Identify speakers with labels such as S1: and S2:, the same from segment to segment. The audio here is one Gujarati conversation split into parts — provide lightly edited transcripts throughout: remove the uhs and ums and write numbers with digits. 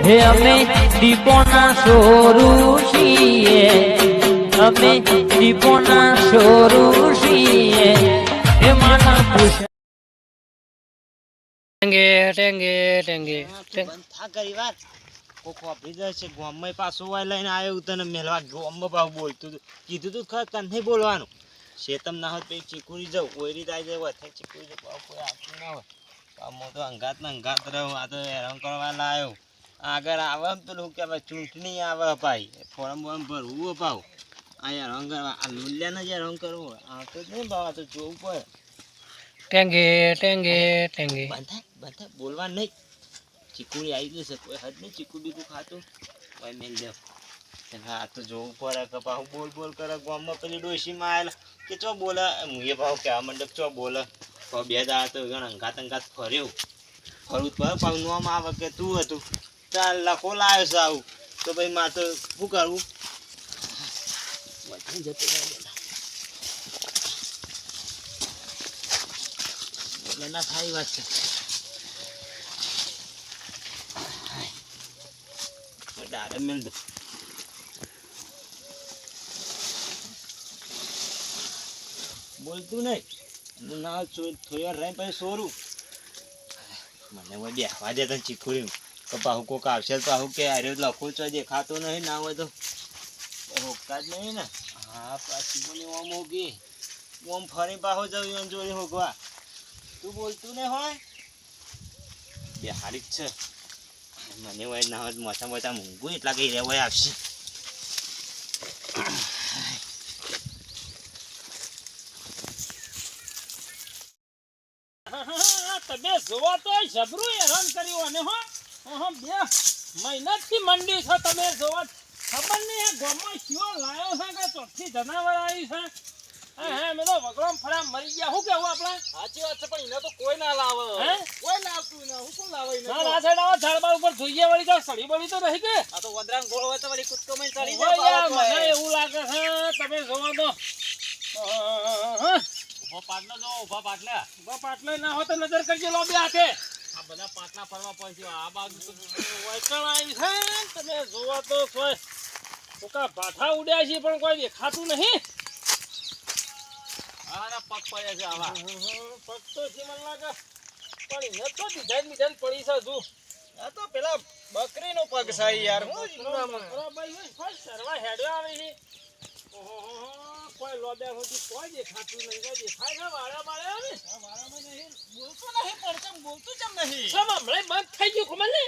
S1: હે અમે દીપોના સોરું છીએ, અમે દીપોના સોરું છીએ. હે માના પૂછ
S2: ટેંગે ટેંગે ટેંગે
S3: થા કરી વાત કોકો ભીજર છે ગોમમાં પાછો વાય લઈને આવ્યો તને મેલવા ગોમમાં પાછું બોલતું કીધું તું ખર તને નહીં બોલવાનું શેતમ ના હોત પછી ચીકુડી જાઉં કોઈ રીતે આવી જાય હોય ચીકુડી જાઉં કોઈ આવતું ના હોય હું તો અંગાત ને અંગાત રહ્યો આ તો હેરાન કરવા લાવ્યો આગળ આવે પેલું કે ચૂંટણી આવે ભાઈ ફોર્મ બોર્મ ભરવું અપાવ આ હેરાન કરવા આ લુલ્યાને જ હેરાન કરવું આ તો નહીં ભાવ આ તો જોવું પડે
S2: ટેંગે ટેંગે ટેંગે
S3: બંધા બોલવા નહીં ચીકુડી આવી જશે કોઈ હદ નહીં ચીકુ બીકું ખાતું કોઈ મેલ દેવ હા તો જોવું પડે કે પાછું બોલ બોલ કરે ગામમાં પેલી ડોશીમાં આવેલા કે ચો બોલે હું એ ભાવ કહેવા મંડપ ચો બોલે તો બે દાડા તો ઘણા અંગાત અંગાત ફર્યો ફરવું જ પડે પાછું નોમ આવે કે તું હતું ચાલ લખો લાવ્યો છે આવું તો ભાઈ મારે તો શું કરવું બધા જતો એટલે ના થાય વાત છે ડારે મેલ દો બોલતું નહીં ના થોડી વાર રહી પછી સોરું મને હોય બેહવા દે તને ચીખુડ્યું કે પાહુ કોક આવશે પાહુ કે અરે લખું છો દેખાતું નહીં ના હોય તો હોકતા જ નહીં ને હા પાછી બોલી ઓમ હોગી ઓમ ફરી પાહો જવું જોડે હોગવા તું બોલતું નહીં હોય બે હારી જ છે મને હોય ના હોય મોટા મોટા મૂંગું એટલા કઈ રહેવાય આવશે
S4: તમે જોવા તો જબરું હેરાન કર્યું અને હો બે મહેનતથી મંડી છો તમે જોવા ખબર નહીં આ ગામમાં શિયો લાયો છે કે ચોથી જનાવર આવી છે હે મેં તો વગડમ ફળા મરી ગયા શું કેવું આપણે
S3: સાચી વાત છે પણ એને તો કોઈ ના લાવે
S4: હે
S3: કોઈ લાવતું ના હું કોણ લાવે
S4: ના ના સાઈડ આવો ઝાડબાર ઉપર જોઈએ વળી તો સડી બળી તો નહીં કે
S3: આ તો વંદરાન ગોળ હોય તો વળી કૂદકો માં ચડી
S4: યાર મને એવું લાગે છે તમે જોવા તો
S3: ઉભા પાટલા જો ઉભા
S4: પાટલે ના હોય તો નજર કરજો લો બે હાથે
S3: આ બધા પાટલા ફરવા પડશે આ બાજુ તો
S4: વૈકણ આવી છે તમે જોવા તો કોઈ કોકા ભાઠા ઉડ્યા છે પણ કોઈ દેખાતું નહીં
S3: આના પગ પડ્યા છે આવા
S4: પગ તો છે મને લાગે પણ એને તો ડિઝાઇન પડી છે હજુ
S3: આ તો પેલા બકરીનો પગ છે યાર હું
S4: સરવા હેડવા આવે છે ઓહો કોઈ લોબે હોતી કોઈ દેખાતું નહીં કોઈ દેખાય છે વાળા વાળા આવે
S3: વાળામાં નહીં બોલતો નહીં પડતમ બોલતું કેમ નહીં
S4: સમ હમણે બંધ થઈ ગયું ખબર ને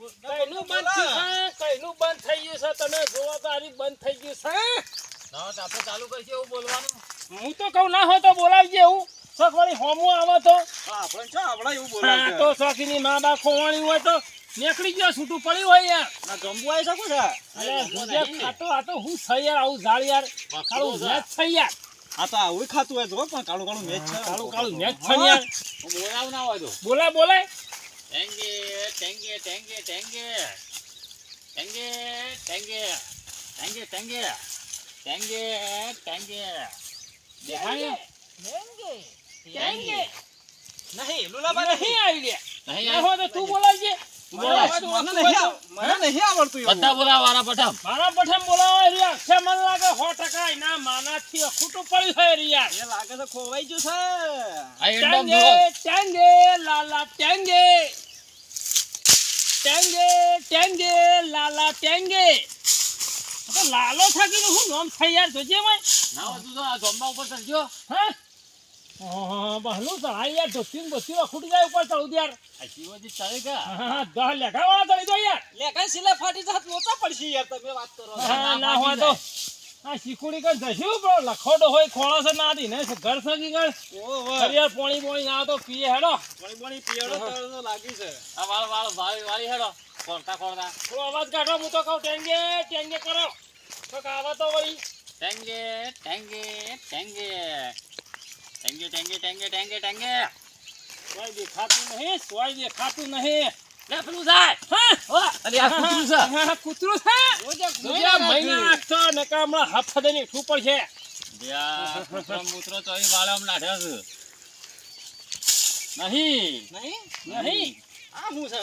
S4: કઈનું બંધ થયું છે કઈનું બંધ થઈ ગયું છે તમે જોવા તો આરી બંધ થઈ ગયું છે
S3: ના તો આપણે ચાલુ કરશે એવું બોલવાનું
S4: હું તો કહું ના હોય તો બોલાવજે હું શોખ વળી હોમું આવે તો
S3: આપણે ચા આપણે એવું બોલાવશે
S4: તો શોખીની મા બા ખોવાણી હોય તો નીકળી ગયો છૂટું પડ્યું હોય યાર
S3: ના જંબુ આવી શકો છે
S4: અરે ભૂજે ખાતો આ તો હું થઈ યાર આવું ઝાડ યાર કાળું મેચ થઈ યાર
S3: આ તો આવું ખાતું હોય જો પણ કાળું કાળું મેચ છે
S4: કાળું મેચ છે યાર
S3: બોલાવ ના હોય તો
S4: બોલાય
S3: ટેંગે ટેંગે ટેંગે ટેંગે ટેંગે ટેંગે ટેંગે ટેંગે ટેંગે ટેંગે દેખાય
S4: ટેંગે
S3: નહીં લુલાબા
S4: નહીં આવી ગયા નહીં હોય તો તું બોલાવજે
S3: મને નહીં આવડતું બધા બોલાવાના પઠમ
S4: મારા પઠમ બોલાવા રહ્યા છે મને લાગે 100% ના માનાથી ખોટું પડ્યું છે રિયા
S3: એ લાગે તો ખોવાઈ ગયું છે
S4: ટેંગે ટેંગે લાલા ટેંગે ટેંગે ટેંગે લાલા ટેંગે તો લાલો થાકી હું નામ થઈ યાર જોજે ભાઈ
S3: ના હોય તું તો આ જંબા ઉપર ચડજો
S4: હા બહલું ચડાઈ યાર ધોતીન ખૂટી જાય ઉપર ચડું યાર
S3: આ શિવજી ચાલે કા
S4: હા દહ લેખા વાળા ચડી જાય યાર
S3: લેખા સિલે ફાટી જાત લોચા પડશે યાર તમે વાત કરો
S4: ના હોય તો આ શીખુડી કર જશું બરો લખોડો હોય ખોળો છે ના દી ને ઘર સગી ગર
S3: ઓહો
S4: યાર પોણી ના તો પીએ હેડો
S3: પાણી પીએડો તો લાગી છે આ વાળી હેડો કોરતા
S4: થોડો અવાજ કાઢો હું તો કહું ટેંગે કરો તો આવા તો વળી
S3: ટેંગે ટેંગે ટેંગે ટેંગે ટેંગે ટેંગે ટેંગે ટેંગે
S4: કોઈ દેખાતું નહીં
S3: લે પેલું જાય
S4: હા
S3: અરે આ કૂતરું છે
S4: હા કૂતરું છે જોયા મહિના નાખતો નકા હમણાં હફદે ની ઠુપર છે
S3: યા કૂતરો તો અહીં વાળામાં નાઠ્યો છે નહીં
S4: નહીં
S3: આ હું છે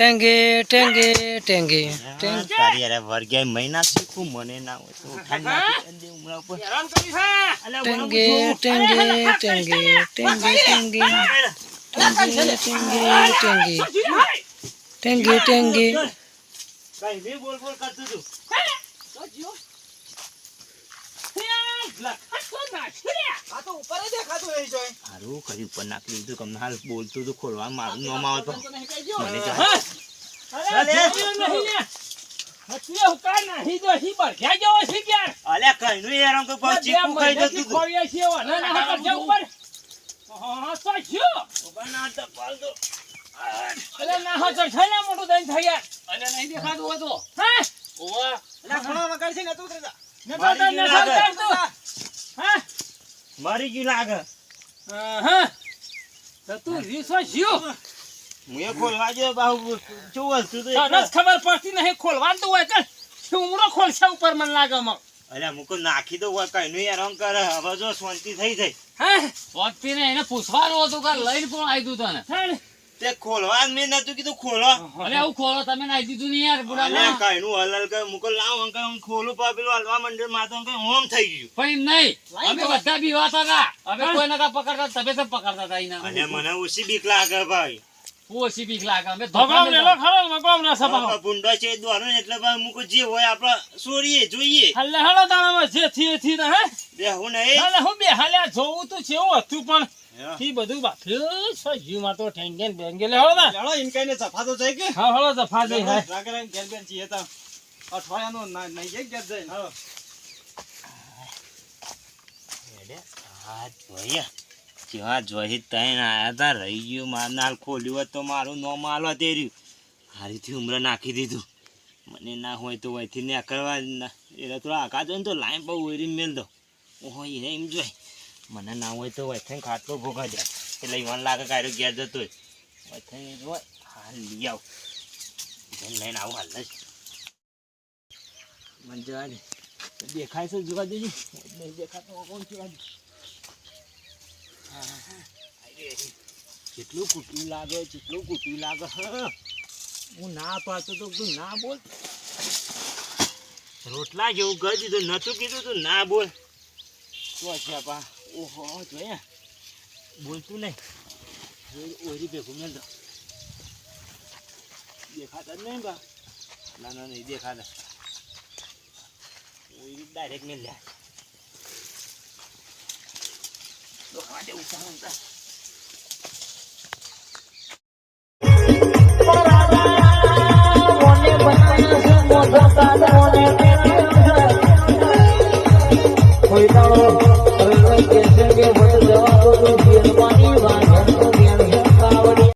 S2: ટેંગે ટેંગે ટેંગે
S3: હા, તારી યાર વર્ગ્યા મહિના શીખું મને ના હોય તો ઉઠાડી નાખી દે ઉમરા ઉપર.
S4: હેરાન કરી છે
S3: અલ્યા,
S2: ટેંગે
S3: બોલાવું છું.
S2: ટેંગે ટેંગે ટેંગે ટેંગે ટેંગે ટેંગે
S3: કાંઈ બી બોલ બોલ કરતું તું.
S5: આ તો ઉપર જ દેખાતું રહી જાય.
S3: હારું કર્યું ઉપર નાખી દીધું કમને હાલ બોલતું તું ખોલવા મારું નોમ આવે તો
S5: તો નહીં કહી ગયો.
S3: મને તો
S4: હા? અરે જોયું નહીં ને હસલે હુકા નહીં તો હી બળ્યા જેવો છે કે યાર
S3: અલ્યા કઈનું યાર આમ તો બહુ ચીકુ ખાઈ જતું તું.
S4: ખોળ્યા છે એવા ના ના હકર છે ઉપર હા તો શું
S3: ઉભા ના તો પાલ દો.
S4: અરે ના હકર છે ને મોટું દઈને થઈ યાર
S2: અરે નહીં દેખાતું હોય તો
S4: હા
S2: ઓવા
S5: અલા, ઘણો વગાડ છે ને તું ઉતરી જા.
S4: ને તો
S3: મારી
S4: તને
S3: ગયું લાગે.
S4: સમજાવ તું હા
S3: મરી ગયું લાગે.
S4: હા તો તું રીસો જીઓ
S3: હું એ ખોલવા ગયો બાહુ શું વસ્તુ તો
S4: તને જ ખબર પડતી નહીં ખોલવાનું તો હોય કે ઉમરો ખોલશે ઉપર મને લાગે માં
S3: અલ્યા મુકો નાખી દો હોય કઈનું યાર આમ કરે હવે જો શાંતિ થઈ જાય.
S4: હા
S2: વખતી ને એને પૂછવાનું હતું કે લઈને પણ આવી દીધું તને
S4: હા
S3: તે ખોલવા જ મેં નતું કીધું ખોલો.
S2: અરે આવું ખોલો તમે નાઈ દીધું નહીં યાર
S3: અલ્યા
S2: બુડા
S3: કઈનું હલલ કે મુકો લાવ અંકલ હું ખોલું પા પેલું હલવા મંડળ માં તો અંકલ ઓમ થઈ ગયું.
S2: પણ નહીં અમે બધા બીવાતા હતા અમે કોઈ નતા પકડતા તમે તો પકડતા હતા એના
S3: અને મને ઓછી બીક લાગે ભાઈ.
S2: ઓછી બીક લાગે અમે
S4: ભગવાન લેલો ખરો ભગવાન ના સભા
S3: હવે ભૂંડો છે દોરો ને એટલે ભાઈ મુકો જે હોય આપણે સોરીએ જોઈએ.
S4: હલ્લે હળો દાણામાં જે થી ને હે
S3: બેહું નહીં.
S4: હાલે હું બે હાલ્યા જોવું તો છે એવું હતું પણ
S3: હા.
S4: ઈ બધું બાફ્યું છે જીવમાં તો ઠેંગે ને બેંગે લે હળો દા
S5: લેડો, ઇન કઈને જફા તો જાય કે.
S4: હા હળો જફા જઈ હા
S5: રાગે રાગે ઘેર બેન છીએ તો. અઠવાડિયાનો નહીં જાય ઘેર જઈને. હા.
S3: હા જોયા કેવા જોઈ તૈન આયા તા રહી ગયું માર નાલ ખોલ્યું હોત તો મારું નોમ આલો તે રહ્યું. હારીથી ઉમરે નાખી દીધું. મને ના હોય તો વહીથી નીકળવા એટલે થોડા આકા જોઈને તો લાઈન બહુ ઓરી મેલ દો. ઓહો એને એમ જોઈ મને ના હોય તો વહીથી ખાટલો ભોગા જાય એટલે ઈવન લાગે કાયરો ઘેર જતો હોય વહીથી જોઈ હાલ લઈ આવ લઈને આવું હાલ જ મને જવા દે દેખાય છે જોવા દેજો નહીં દેખાતો કોણ જોવા દે. કેટલું કૂટ્યું લાગે કેટલું કૂટ્યું લાગે. હા હું ના પાડતો તો તું ના બોલ. રોટલા જેવું કરી દીધું નતું કીધું તું ના બોલ. શું છે પા ઓહો જોયા બોલતું નહીં ઓરી ભેગું મેલ દો. દેખાતા જ નહીં બા ના ના નહીં દેખાતા ઓરી ડાયરેક્ટ મેલ લે. દે ઉતાર
S1: કોઈ દાડો હવે કે છે કે મને જવા દો તો